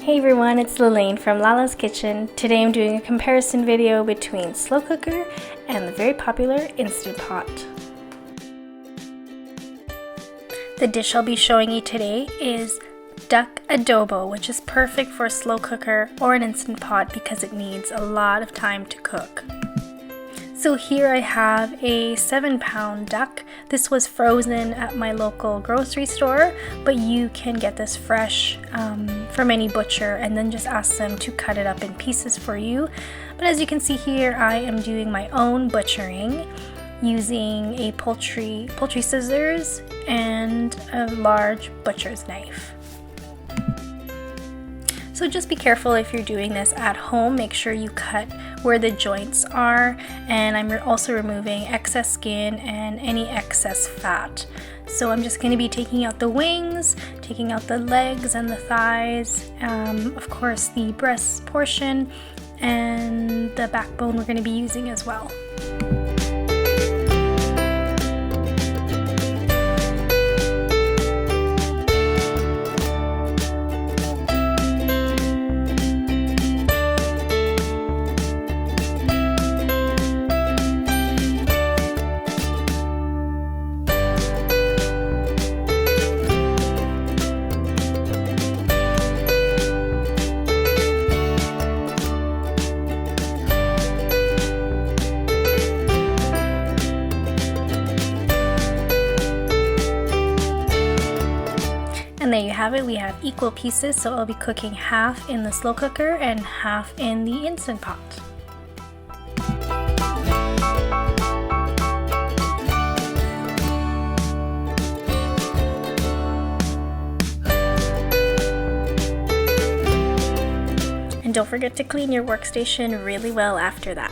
Hey everyone, it's Lalaine from Lala's Kitchen. Today I'm doing a comparison video between slow cooker and the very popular Instant Pot. The dish I'll be showing you today is Duck Adobo, which is perfect for a slow cooker or an Instant Pot because it needs a lot of time to cook. So here I have a 7-pound duck. This was frozen at my local grocery store, but you can get this fresh from any butcher and then just ask them to cut it up in pieces for you. But as you can see here, I am doing my own butchering using a poultry scissors and a large butcher's knife. So just be careful if you're doing this at home. Make sure you cut where the joints are, and I'm also removing excess skin and any excess fat. So I'm just going to be taking out the wings, taking out the legs and the thighs, of course the breast portion, and the backbone we're going to be using as well. And there you have it, we have equal pieces, so I'll be cooking half in the slow cooker and half in the Instant Pot. And don't forget to clean your workstation really well after that.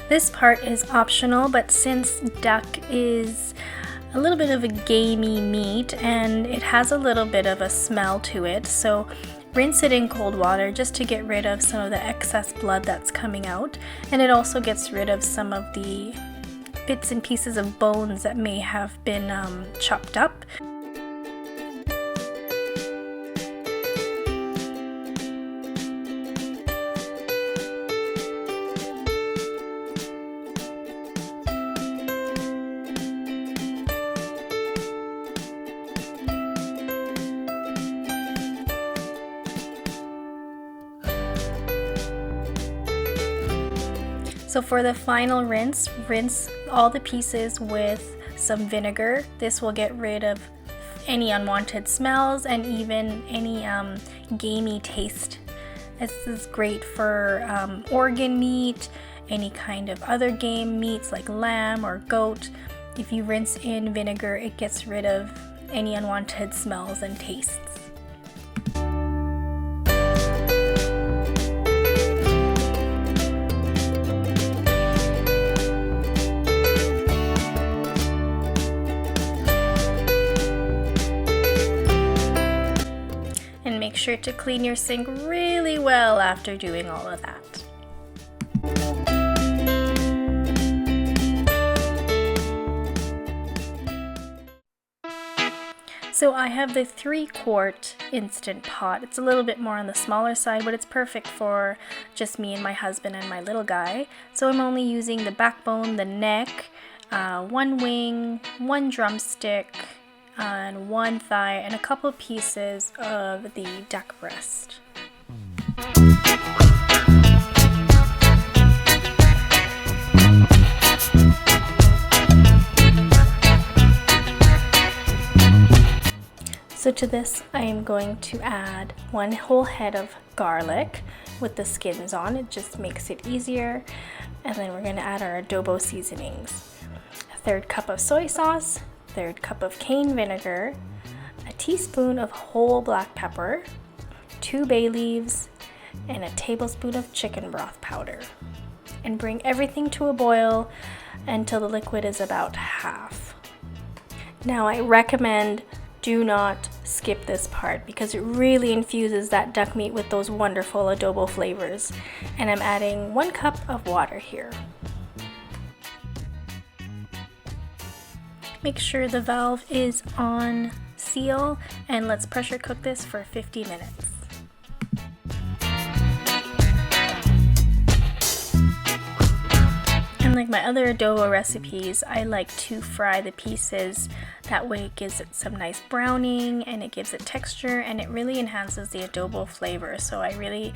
This part is optional, but since duck is a little bit of a gamey meat and it has a little bit of a smell to it, so rinse it in cold water just to get rid of some of the excess blood that's coming out, and it also gets rid of some of the bits and pieces of bones that may have been chopped up. So for the final rinse all the pieces with some vinegar. This will get rid of any unwanted smells and even any gamey taste. This is great for organ meat, any kind of other game meats like lamb or goat. If you rinse in vinegar, it gets rid of any unwanted smells and tastes. And make sure to clean your sink really well after doing all of that. So I have the 3-quart Instant Pot. It's a little bit more on the smaller side, but it's perfect for just me and my husband and my little guy. So I'm only using the backbone, the neck, 1 wing, 1 drumstick, and 1 thigh, and a couple pieces of the duck breast. So to this I am going to add 1 whole head of garlic with the skins on. It just makes it easier. And then we're going to add our adobo seasonings. A 1/3 cup of soy sauce, 1/3 cup of cane vinegar, a teaspoon of whole black pepper, 2 bay leaves, and a tablespoon of chicken broth powder. And bring everything to a boil until the liquid is about half. Now I recommend do not skip this part because it really infuses that duck meat with those wonderful adobo flavors. And I'm adding 1 cup of water here. Make sure the valve is on seal, and let's pressure cook this for 50 minutes. And like my other adobo recipes, I like to fry the pieces. That way it gives it some nice browning and it gives it texture and it really enhances the adobo flavor. So I really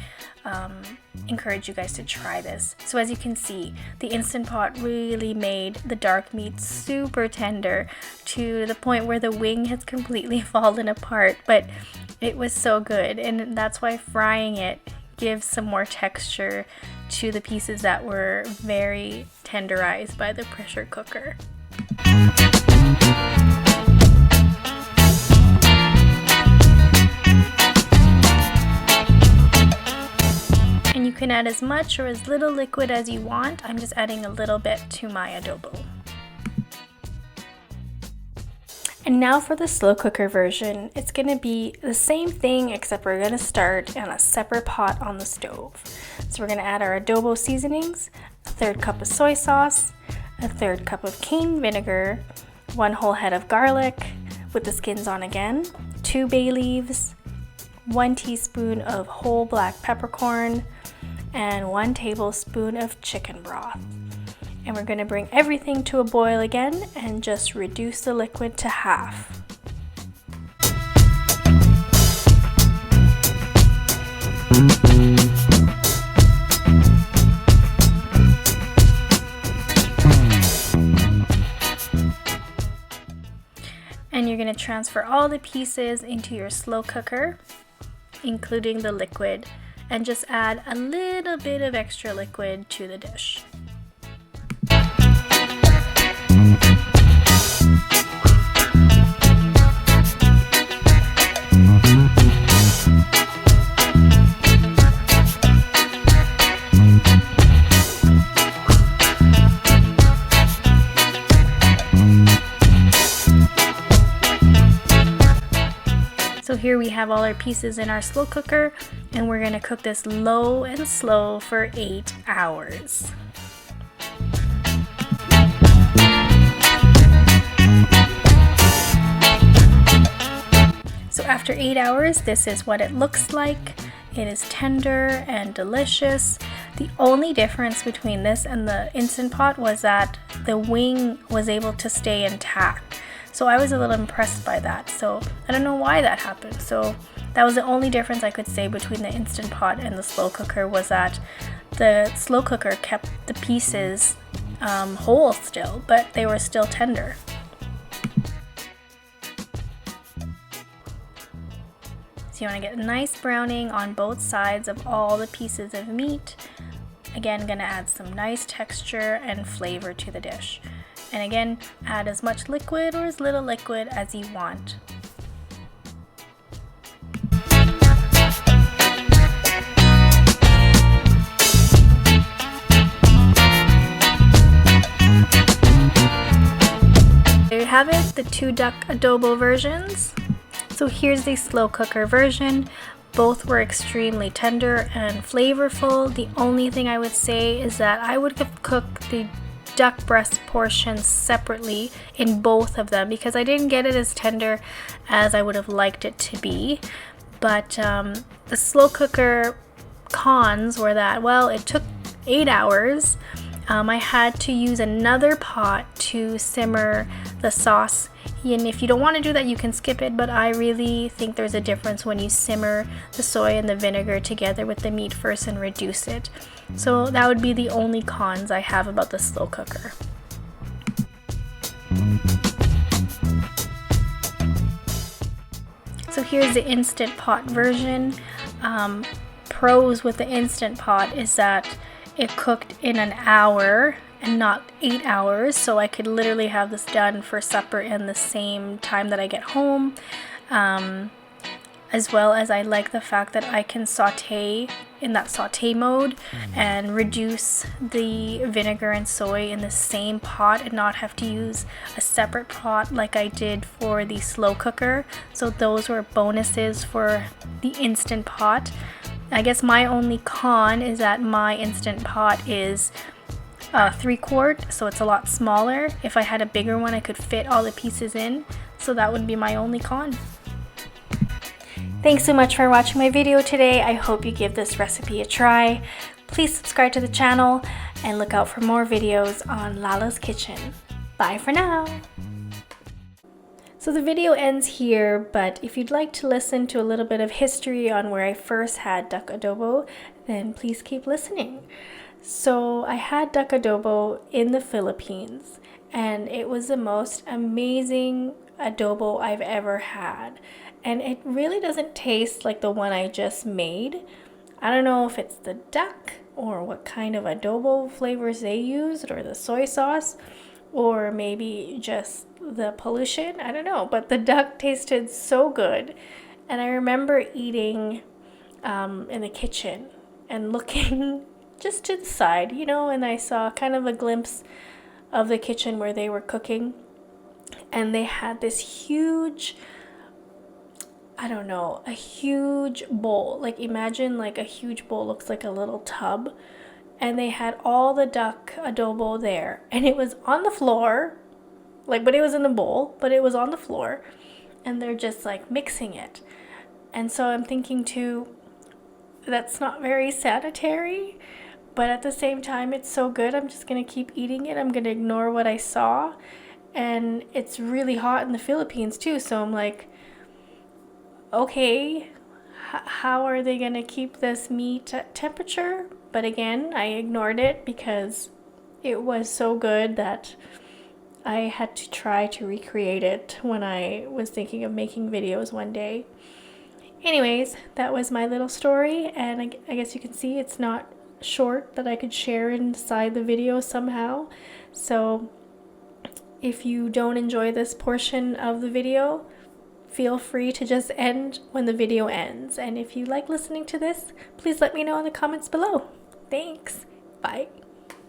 encourage you guys to try this. So as you can see, the Instant Pot really made the dark meat super tender to the point where the wing has completely fallen apart, but it was so good, and that's why frying it gives some more texture to the pieces that were very tenderized by the pressure cooker. And you can add as much or as little liquid as you want. I'm just adding a little bit to my adobo. And now for the slow cooker version. It's going to be the same thing, except we're going to start in a separate pot on the stove. So we're going to add our adobo seasonings, a 1/3 cup of soy sauce, a 1/3 cup of cane vinegar, 1 whole head of garlic with the skins on again, 2 bay leaves, 1 teaspoon of whole black peppercorn, and 1 tablespoon of chicken broth. And we're going to bring everything to a boil again and just reduce the liquid to half. And you're going to transfer all the pieces into your slow cooker, including the liquid, and just add a little bit of extra liquid to the dish. So here we have all our pieces in our slow cooker, and we're going to cook this low and slow for 8 hours. So after 8 hours, this is what it looks like. It is tender and delicious. The only difference between this and the Instant Pot was that the wing was able to stay intact. So I was a little impressed by that. So I don't know why that happened. So that was the only difference I could say between the Instant Pot and the slow cooker, was that the slow cooker kept the pieces whole still, but they were still tender. So you want to get a nice browning on both sides of all the pieces of meat. Again, gonna add some nice texture and flavor to the dish. And again, add as much liquid or as little liquid as you want. There you have it, the 2 duck adobo versions. So here's the slow cooker version. Both were extremely tender and flavorful. The only thing I would say is that I would have cooked the duck breast portions separately in both of them, because I didn't get it as tender as I would have liked it to be. But the slow cooker cons were that, well, it took 8 hours. I had to use another pot to simmer the sauce, and if you don't want to do that, you can skip it, but I really think there's a difference when you simmer the soy and the vinegar together with the meat first and reduce it. So that would be the only cons I have about the slow cooker. So here's the Instant Pot version. Pros with the Instant Pot is that it cooked in an hour and not 8 hours, so I could literally have this done for supper in the same time that I get home. As well as I like the fact that I can saute in that saute mode and reduce the vinegar and soy in the same pot and not have to use a separate pot like I did for the slow cooker. So those were bonuses for the Instant Pot. I guess my only con is that my Instant Pot is 3 quart, so it's a lot smaller. If I had a bigger one, I could fit all the pieces in, so that would be my only con. Thanks so much for watching my video today. I hope you give this recipe a try. Please subscribe to the channel and look out for more videos on Lala's Kitchen. Bye for now. So the video ends here, but if you'd like to listen to a little bit of history on where I first had duck adobo, then please keep listening. So I had duck adobo in the Philippines, and it was the most amazing adobo I've ever had. And it really doesn't taste like the one I just made. I don't know if it's the duck or what kind of adobo flavors they used, or the soy sauce, or maybe just the pollution. I don't know, but the duck tasted so good. And I remember eating in the kitchen and looking just to the side, you know, and I saw kind of a glimpse of the kitchen where they were cooking. And they had this huge, I don't know, a huge bowl. Like imagine like a huge bowl looks like a little tub. And they had all the duck adobo there. And it was on the floor. Like, but it was in the bowl, but it was on the floor. And they're just like mixing it. And so I'm thinking too, that's not very sanitary. But at the same time, it's so good. I'm just going to keep eating it. I'm going to ignore what I saw. And it's really hot in the Philippines too. So I'm like, okay, how are they going to keep this meat at temperature? But again, I ignored it because it was so good that I had to try to recreate it when I was thinking of making videos one day. Anyways, that was my little story, and I guess you can see it's not short, that I could share inside the video somehow. So if you don't enjoy this portion of the video, feel free to just end when the video ends. And if you like listening to this, please let me know in the comments below. Thanks. Bye.